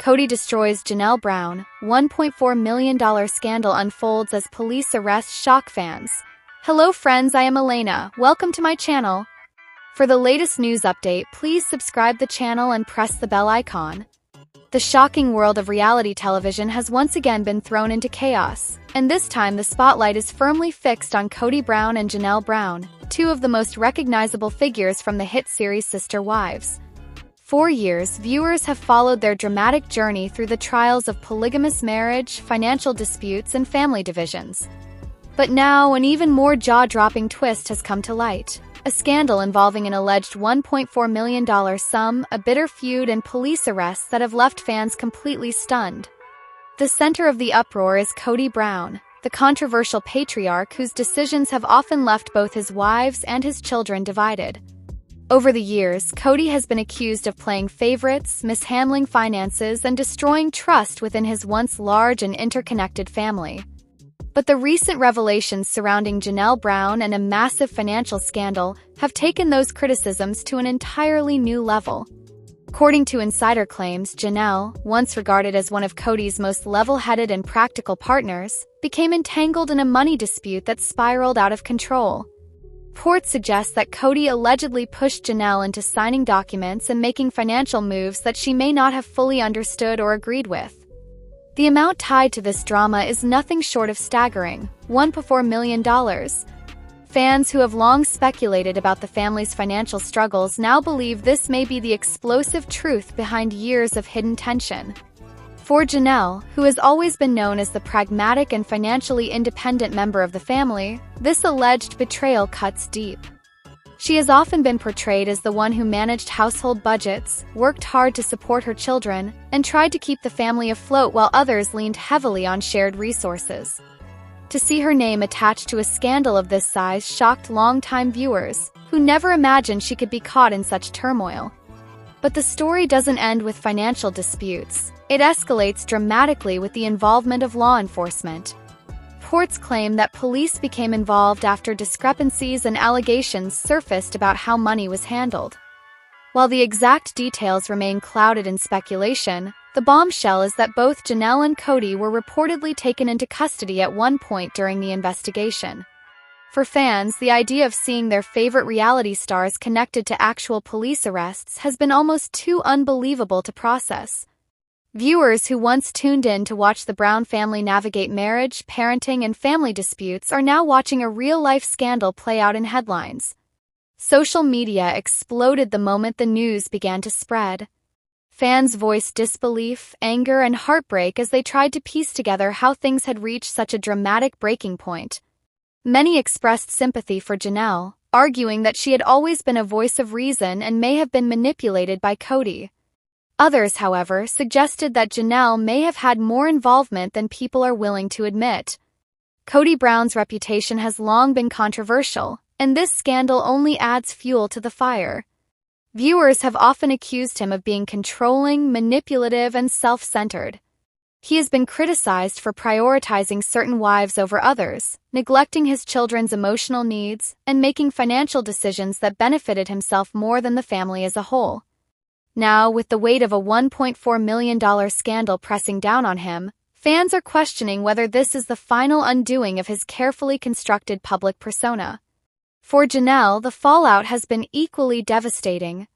Kody destroys Janelle Brown, $1.4 million scandal unfolds as police arrest shock fans. Hello friends, I am Elena. Welcome to my channel. For the latest news update, please subscribe the channel and press the bell icon. The shocking world of reality television has once again been thrown into chaos, and this time the spotlight is firmly fixed on Kody Brown and Janelle Brown, two of the most recognizable figures from the hit series Sister Wives. For years, viewers have followed their dramatic journey through the trials of polygamous marriage, financial disputes, and family divisions. But now, an even more jaw-dropping twist has come to light. A scandal involving an alleged $1.4 million sum, a bitter feud, and police arrests that have left fans completely stunned. The center of the uproar is Kody Brown, the controversial patriarch whose decisions have often left both his wives and his children divided. Over the years, Kody has been accused of playing favorites, mishandling finances, and destroying trust within his once large and interconnected family. But the recent revelations surrounding Janelle Brown and a massive financial scandal have taken those criticisms to an entirely new level. According to insider claims, Janelle, once regarded as one of Kody's most level-headed and practical partners, became entangled in a money dispute that spiraled out of control. Reports suggest that Kody allegedly pushed Janelle into signing documents and making financial moves that she may not have fully understood or agreed with. The amount tied to this drama is nothing short of staggering, $1.4 million. Fans who have long speculated about the family's financial struggles now believe this may be the explosive truth behind years of hidden tension. For Janelle, who has always been known as the pragmatic and financially independent member of the family, this alleged betrayal cuts deep. She has often been portrayed as the one who managed household budgets, worked hard to support her children, and tried to keep the family afloat while others leaned heavily on shared resources. To see her name attached to a scandal of this size shocked longtime viewers, who never imagined she could be caught in such turmoil. But the story doesn't end with financial disputes. It escalates dramatically with the involvement of law enforcement. Reports claim that police became involved after discrepancies and allegations surfaced about how money was handled. While the exact details remain clouded in speculation, the bombshell is that both Janelle and Kody were reportedly taken into custody at one point during the investigation. For fans, the idea of seeing their favorite reality stars connected to actual police arrests has been almost too unbelievable to process. Viewers who once tuned in to watch the Brown family navigate marriage, parenting, and family disputes are now watching a real-life scandal play out in headlines. Social media exploded the moment the news began to spread. Fans voiced disbelief, anger, and heartbreak as they tried to piece together how things had reached such a dramatic breaking point. Many expressed sympathy for Janelle, arguing that she had always been a voice of reason and may have been manipulated by Kody. Others, however, suggested that Janelle may have had more involvement than people are willing to admit. Kody Brown's reputation has long been controversial, and this scandal only adds fuel to the fire. Viewers have often accused him of being controlling, manipulative, and self-centered. He has been criticized for prioritizing certain wives over others, neglecting his children's emotional needs, and making financial decisions that benefited himself more than the family as a whole. Now, with the weight of a $1.4 million scandal pressing down on him, fans are questioning whether this is the final undoing of his carefully constructed public persona. For Janelle, the fallout has been equally devastating.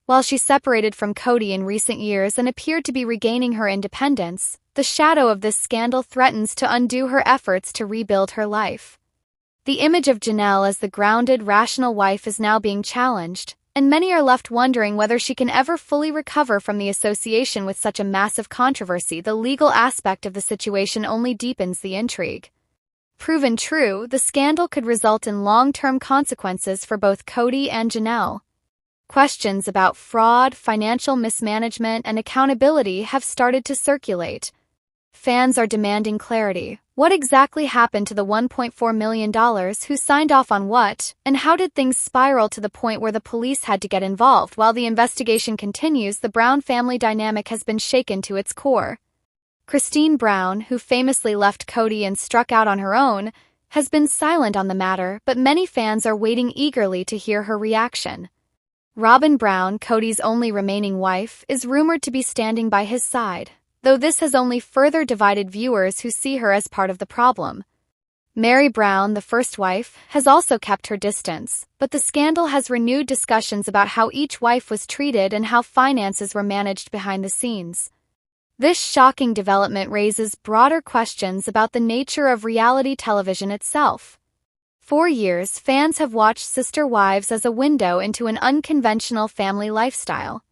While she separated from Kody in recent years and appeared to be regaining her independence, the shadow of this scandal threatens to undo her efforts to rebuild her life. The image of Janelle as the grounded, rational wife is now being challenged, and many are left wondering whether she can ever fully recover from the association with such a massive controversy. The legal aspect of the situation only deepens the intrigue. Proven true, the scandal could result in long-term consequences for both Kody and Janelle. Questions about fraud, financial mismanagement, and accountability have started to circulate. Fans are demanding clarity. What exactly happened to the $1.4 million? Who signed off on what? And how did things spiral to the point where the police had to get involved? While the investigation continues, the Brown family dynamic has been shaken to its core. Christine Brown, who famously left Kody and struck out on her own, has been silent on the matter, but many fans are waiting eagerly to hear her reaction. Robyn Brown, Kody's only remaining wife, is rumored to be standing by his side, though this has only further divided viewers who see her as part of the problem. Meri Brown, the first wife, has also kept her distance, but the scandal has renewed discussions about how each wife was treated and how finances were managed behind the scenes. This shocking development raises broader questions about the nature of reality television itself. For years, fans have watched sister wives as a window into an unconventional family lifestyle.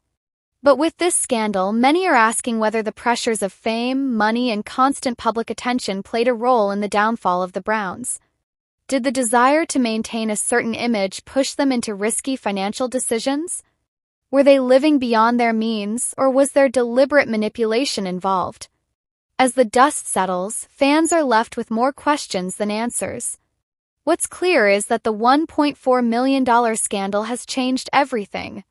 But with this scandal, many are asking whether the pressures of fame, money, and constant public attention played a role in the downfall of the Browns. Did the desire to maintain a certain image push them into risky financial decisions? Were they living beyond their means, or was there deliberate manipulation involved? As the dust settles, fans are left with more questions than answers. What's clear is that the $1.4 million scandal has changed everything.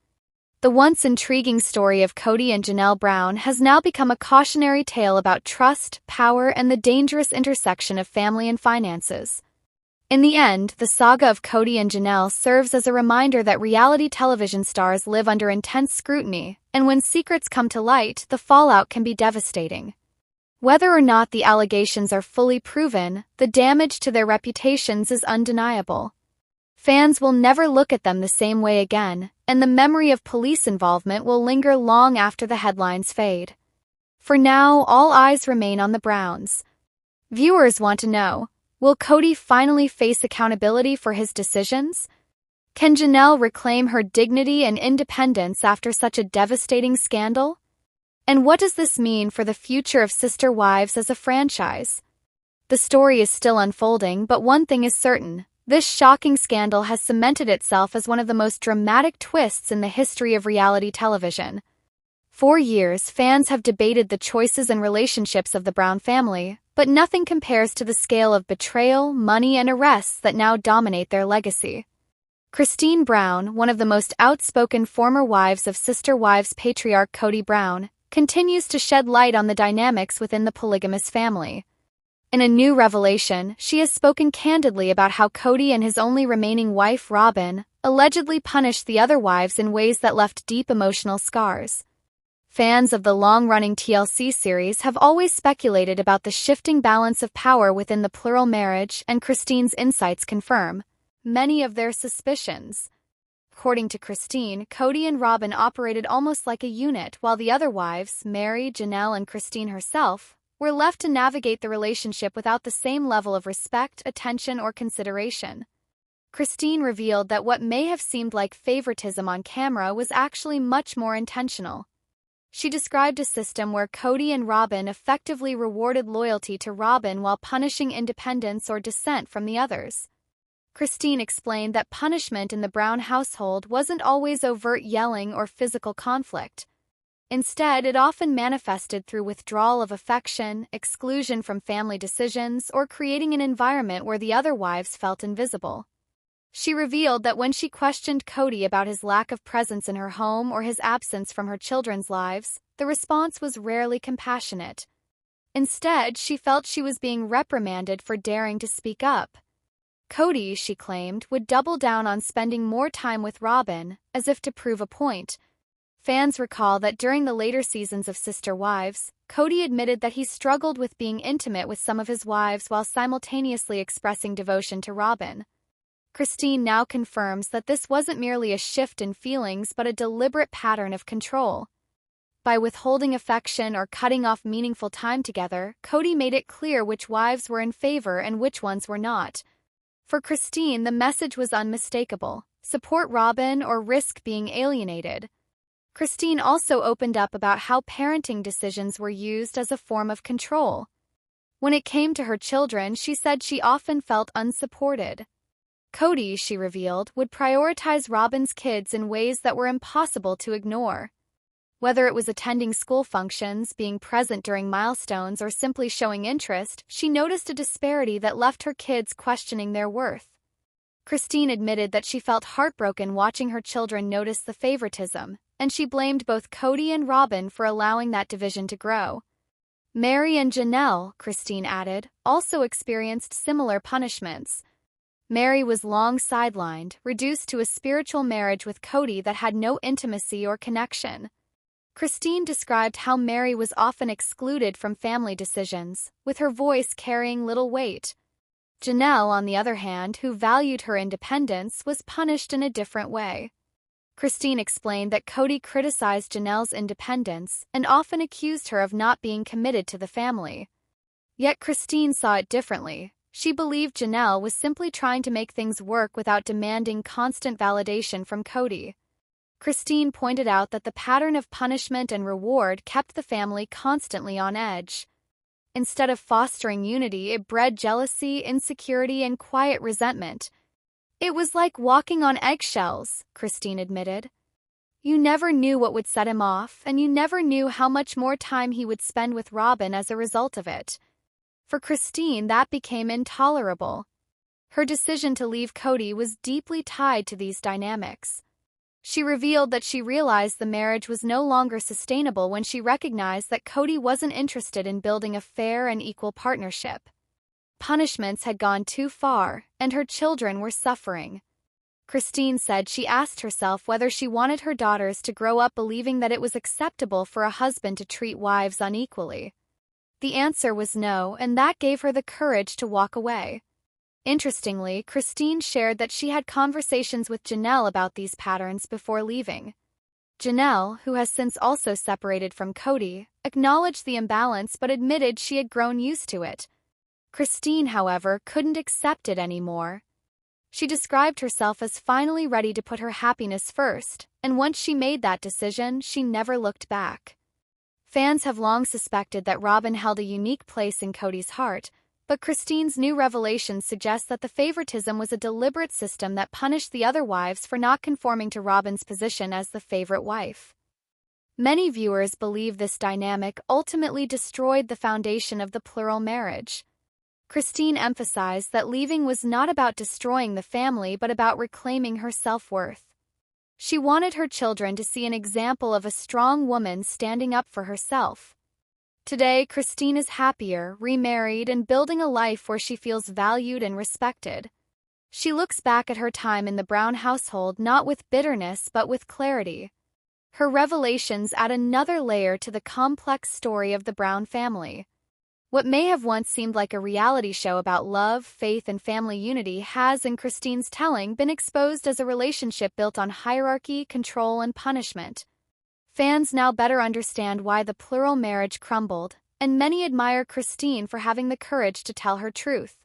The once intriguing story of Kody and Janelle Brown has now become a cautionary tale about trust, power, and the dangerous intersection of family and finances. In the end, the saga of Kody and Janelle serves as a reminder that reality television stars live under intense scrutiny, and when secrets come to light, the fallout can be devastating. Whether or not the allegations are fully proven, the damage to their reputations is undeniable. Fans will never look at them the same way again, and the memory of police involvement will linger long after the headlines fade. For now, all eyes remain on the Browns. Viewers want to know, will Kody finally face accountability for his decisions? Can Janelle reclaim her dignity and independence after such a devastating scandal? And what does this mean for the future of Sister Wives as a franchise? The story is still unfolding, but one thing is certain. This shocking scandal has cemented itself as one of the most dramatic twists in the history of reality television. For years, fans have debated the choices and relationships of the Brown family, but nothing compares to the scale of betrayal, money, and arrests that now dominate their legacy. Christine Brown, one of the most outspoken former wives of Sister Wives patriarch Kody Brown, continues to shed light on the dynamics within the polygamous family. In a new revelation, she has spoken candidly about how Kody and his only remaining wife, Robyn, allegedly punished the other wives in ways that left deep emotional scars. Fans of the long-running TLC series have always speculated about the shifting balance of power within the plural marriage, and Christine's insights confirm many of their suspicions. According to Christine, Kody and Robyn operated almost like a unit, while the other wives, Meri, Janelle, and Christine herself, were left to navigate the relationship without the same level of respect, attention, or consideration. Christine revealed that what may have seemed like favoritism on camera was actually much more intentional. She described a system where Kody and Robyn effectively rewarded loyalty to Robyn while punishing independence or dissent from the others. Christine explained that punishment in the Brown household wasn't always overt yelling or physical conflict. Instead, it often manifested through withdrawal of affection, exclusion from family decisions, or creating an environment where the other wives felt invisible. She revealed that when she questioned Kody about his lack of presence in her home or his absence from her children's lives, the response was rarely compassionate. Instead, she felt she was being reprimanded for daring to speak up. Kody, she claimed, would double down on spending more time with Robyn, as if to prove a point. Fans recall that during the later seasons of Sister Wives, Kody admitted that he struggled with being intimate with some of his wives while simultaneously expressing devotion to Robyn. Christine now confirms that this wasn't merely a shift in feelings but a deliberate pattern of control. By withholding affection or cutting off meaningful time together, Kody made it clear which wives were in favor and which ones were not. For Christine, the message was unmistakable: support Robyn or risk being alienated. Christine also opened up about how parenting decisions were used as a form of control. When it came to her children, she said she often felt unsupported. Kody, she revealed, would prioritize Robyn's kids in ways that were impossible to ignore. Whether it was attending school functions, being present during milestones, or simply showing interest, she noticed a disparity that left her kids questioning their worth. Christine admitted that she felt heartbroken watching her children notice the favoritism, and she blamed both Kody and Robyn for allowing that division to grow. Meri and Janelle, Christine added, also experienced similar punishments. Mary was long sidelined, reduced to a spiritual marriage with Kody that had no intimacy or connection. Christine described how Mary was often excluded from family decisions, with her voice carrying little weight. Janelle, on the other hand, who valued her independence, was punished in a different way. Christine explained that Kody criticized Janelle's independence and often accused her of not being committed to the family. Yet Christine saw it differently. She believed Janelle was simply trying to make things work without demanding constant validation from Kody. Christine pointed out that the pattern of punishment and reward kept the family constantly on edge. Instead of fostering unity, it bred jealousy, insecurity, and quiet resentment. "It was like walking on eggshells," Christine admitted. "You never knew what would set him off, and you never knew how much more time he would spend with Robin as a result of it." For Christine, that became intolerable. Her decision to leave Kody was deeply tied to these dynamics. She revealed that she realized the marriage was no longer sustainable when she recognized that Kody wasn't interested in building a fair and equal partnership. Punishments had gone too far, and her children were suffering. Christine said she asked herself whether she wanted her daughters to grow up believing that it was acceptable for a husband to treat wives unequally. The answer was no, and that gave her the courage to walk away. Interestingly, Christine shared that she had conversations with Janelle about these patterns before leaving. Janelle, who has since also separated from Kody, acknowledged the imbalance but admitted she had grown used to it. Christine, however, couldn't accept it anymore. She described herself as finally ready to put her happiness first, and once she made that decision, she never looked back. Fans have long suspected that Robin held a unique place in Kody's heart, but Christine's new revelation suggests that the favoritism was a deliberate system that punished the other wives for not conforming to Robin's position as the favorite wife. Many viewers believe this dynamic ultimately destroyed the foundation of the plural marriage. Christine emphasized that leaving was not about destroying the family but about reclaiming her self-worth. She wanted her children to see an example of a strong woman standing up for herself. Today, Christine is happier, remarried, and building a life where she feels valued and respected. She looks back at her time in the Brown household not with bitterness but with clarity. Her revelations add another layer to the complex story of the Brown family. What may have once seemed like a reality show about love, faith, and family unity has, in Christine's telling, been exposed as a relationship built on hierarchy, control, and punishment. Fans now better understand why the plural marriage crumbled, and many admire Christine for having the courage to tell her truth.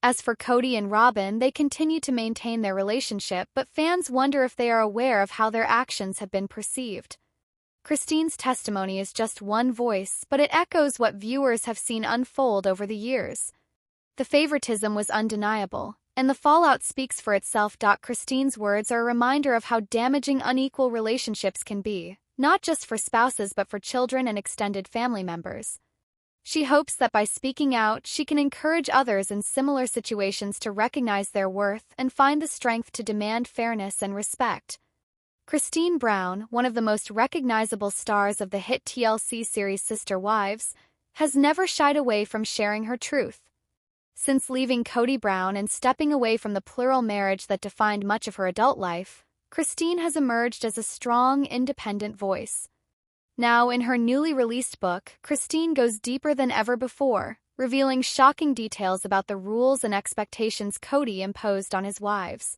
As for Kody and Robin, they continue to maintain their relationship, but fans wonder if they are aware of how their actions have been perceived. Christine's testimony is just one voice, but it echoes what viewers have seen unfold over the years. The favoritism was undeniable, and the fallout speaks for itself. Christine's words are a reminder of how damaging unequal relationships can be, not just for spouses but for children and extended family members. She hopes that by speaking out, she can encourage others in similar situations to recognize their worth and find the strength to demand fairness and respect. Christine Brown, one of the most recognizable stars of the hit TLC series Sister Wives, has never shied away from sharing her truth. Since leaving Kody Brown and stepping away from the plural marriage that defined much of her adult life, Christine has emerged as a strong, independent voice. Now, in her newly released book, Christine goes deeper than ever before, revealing shocking details about the rules and expectations Kody imposed on his wives.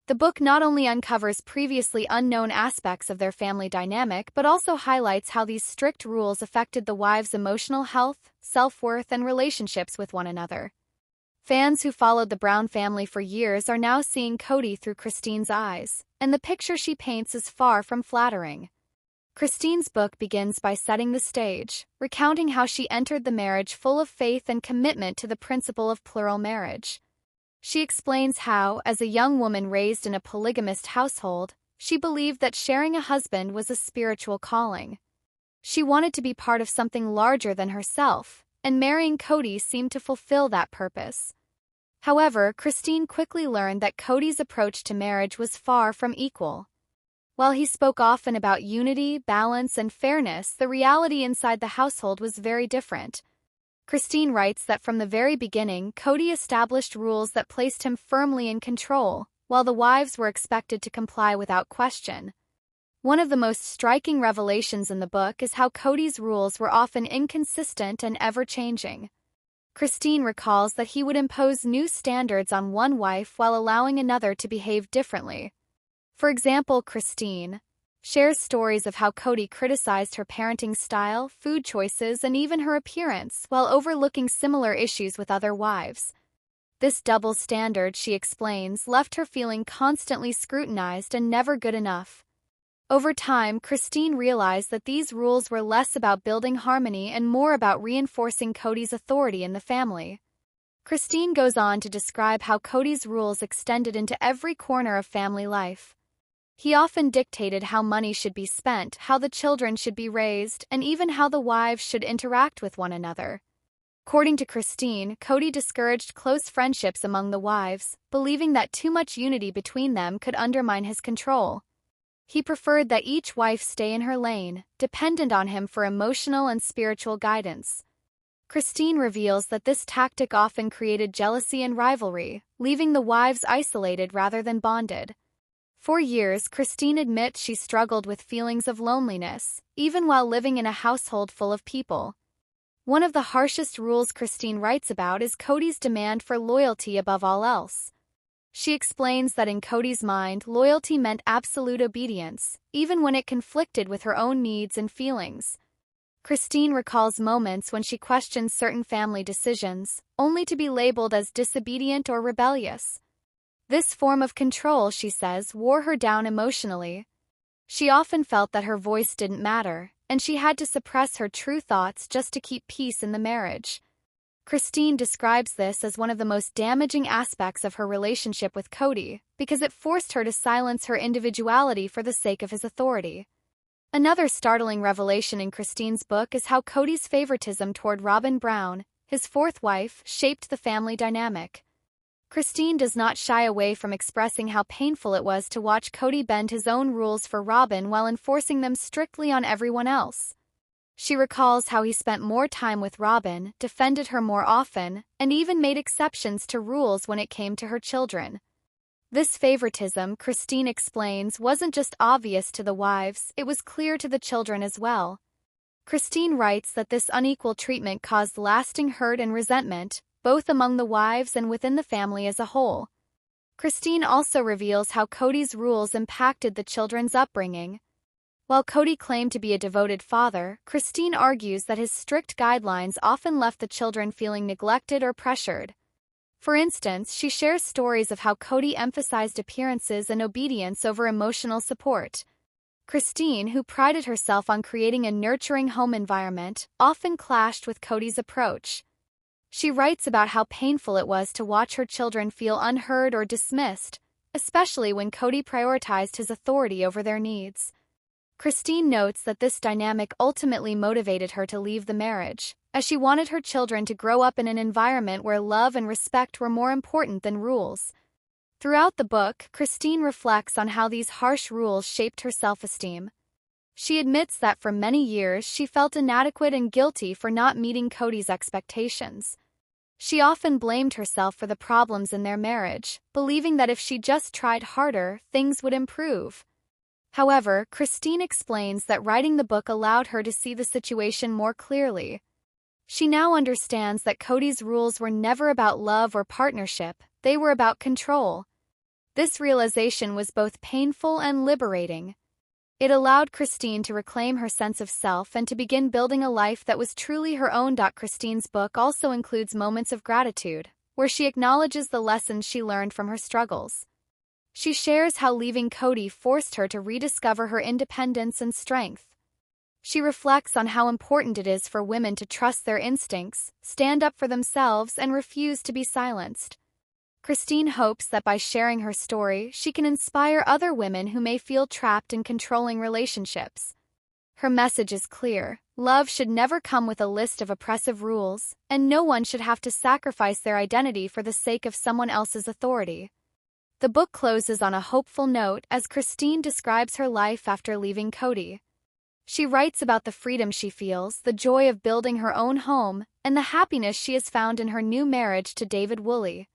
The book not only uncovers previously unknown aspects of their family dynamic but also highlights how these strict rules affected the wives' emotional health, self-worth, and relationships with one another. Fans who followed the Brown family for years are now seeing Kody through Christine's eyes, and the picture she paints is far from flattering. Christine's book begins by setting the stage, recounting how she entered the marriage full of faith and commitment to the principle of plural marriage. She explains how, as a young woman raised in a polygamist household, she believed that sharing a husband was a spiritual calling. She wanted to be part of something larger than herself, and marrying Kody seemed to fulfill that purpose. However, Christine quickly learned that Kody's approach to marriage was far from equal. While he spoke often about unity, balance, and fairness, the reality inside the household was very different. Christine writes that from the very beginning, Kody established rules that placed him firmly in control, while the wives were expected to comply without question. One of the most striking revelations in the book is how Kody's rules were often inconsistent and ever-changing. Christine recalls that he would impose new standards on one wife while allowing another to behave differently. For example, Christine shares stories of how Kody criticized her parenting style, food choices, and even her appearance, while overlooking similar issues with other wives. This double standard, she explains, left her feeling constantly scrutinized and never good enough. Over time, Christine realized that these rules were less about building harmony and more about reinforcing Kody's authority in the family. Christine goes on to describe how Kody's rules extended into every corner of family life. He often dictated how money should be spent, how the children should be raised, and even how the wives should interact with one another. According to Christine, Kody discouraged close friendships among the wives, believing that too much unity between them could undermine his control. He preferred that each wife stay in her lane, dependent on him for emotional and spiritual guidance. Christine reveals that this tactic often created jealousy and rivalry, leaving the wives isolated rather than bonded. For years, Christine admits she struggled with feelings of loneliness, even while living in a household full of people. One of the harshest rules Christine writes about is Kody's demand for loyalty above all else. She explains that in Kody's mind, loyalty meant absolute obedience, even when it conflicted with her own needs and feelings. Christine recalls moments when she questioned certain family decisions, only to be labeled as disobedient or rebellious. This form of control, she says, wore her down emotionally. She often felt that her voice didn't matter, and she had to suppress her true thoughts just to keep peace in the marriage. Christine describes this as one of the most damaging aspects of her relationship with Kody, because it forced her to silence her individuality for the sake of his authority. Another startling revelation in Christine's book is how Kody's favoritism toward Robyn Brown, his fourth wife, shaped the family dynamic. Christine does not shy away from expressing how painful it was to watch Kody bend his own rules for Robyn while enforcing them strictly on everyone else. She recalls how he spent more time with Robyn, defended her more often, and even made exceptions to rules when it came to her children. This favoritism, Christine explains, wasn't just obvious to the wives, it was clear to the children as well. Christine writes that this unequal treatment caused lasting hurt and resentment, both among the wives and within the family as a whole. Christine also reveals how Kody's rules impacted the children's upbringing. While Kody claimed to be a devoted father, Christine argues that his strict guidelines often left the children feeling neglected or pressured. For instance, she shares stories of how Kody emphasized appearances and obedience over emotional support. Christine, who prided herself on creating a nurturing home environment, often clashed with Kody's approach. She writes about how painful it was to watch her children feel unheard or dismissed, especially when Kody prioritized his authority over their needs. Christine notes that this dynamic ultimately motivated her to leave the marriage, as she wanted her children to grow up in an environment where love and respect were more important than rules. Throughout the book, Christine reflects on how these harsh rules shaped her self-esteem. She admits that for many years she felt inadequate and guilty for not meeting Kody's expectations. She often blamed herself for the problems in their marriage, believing that if she just tried harder, things would improve. However, Christine explains that writing the book allowed her to see the situation more clearly. She now understands that Kody's rules were never about love or partnership, they were about control. This realization was both painful and liberating. It allowed Christine to reclaim her sense of self and to begin building a life that was truly her own. Christine's book also includes moments of gratitude, where she acknowledges the lessons she learned from her struggles. She shares how leaving Kody forced her to rediscover her independence and strength. She reflects on how important it is for women to trust their instincts, stand up for themselves, and refuse to be silenced. Christine hopes that by sharing her story, she can inspire other women who may feel trapped in controlling relationships. Her message is clear: love should never come with a list of oppressive rules, and no one should have to sacrifice their identity for the sake of someone else's authority. The book closes on a hopeful note as Christine describes her life after leaving Kody. She writes about the freedom she feels, the joy of building her own home, and the happiness she has found in her new marriage to David Woolley.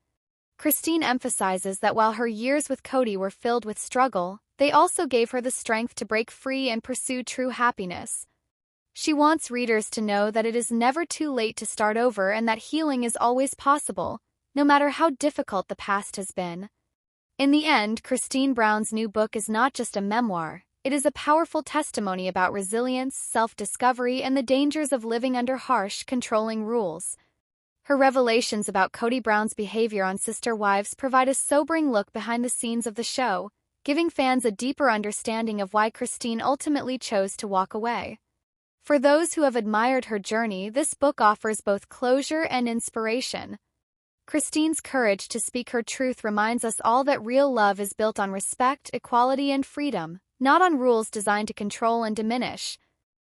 Christine emphasizes that while her years with Kody were filled with struggle, they also gave her the strength to break free and pursue true happiness. She wants readers to know that it is never too late to start over and that healing is always possible, no matter how difficult the past has been. In the end, Christine Brown's new book is not just a memoir, it is a powerful testimony about resilience, self-discovery, and the dangers of living under harsh, controlling rules. Her revelations about Kody Brown's behavior on Sister Wives provide a sobering look behind the scenes of the show, giving fans a deeper understanding of why Christine ultimately chose to walk away. For those who have admired her journey, this book offers both closure and inspiration. Christine's courage to speak her truth reminds us all that real love is built on respect, equality, and freedom, not on rules designed to control and diminish.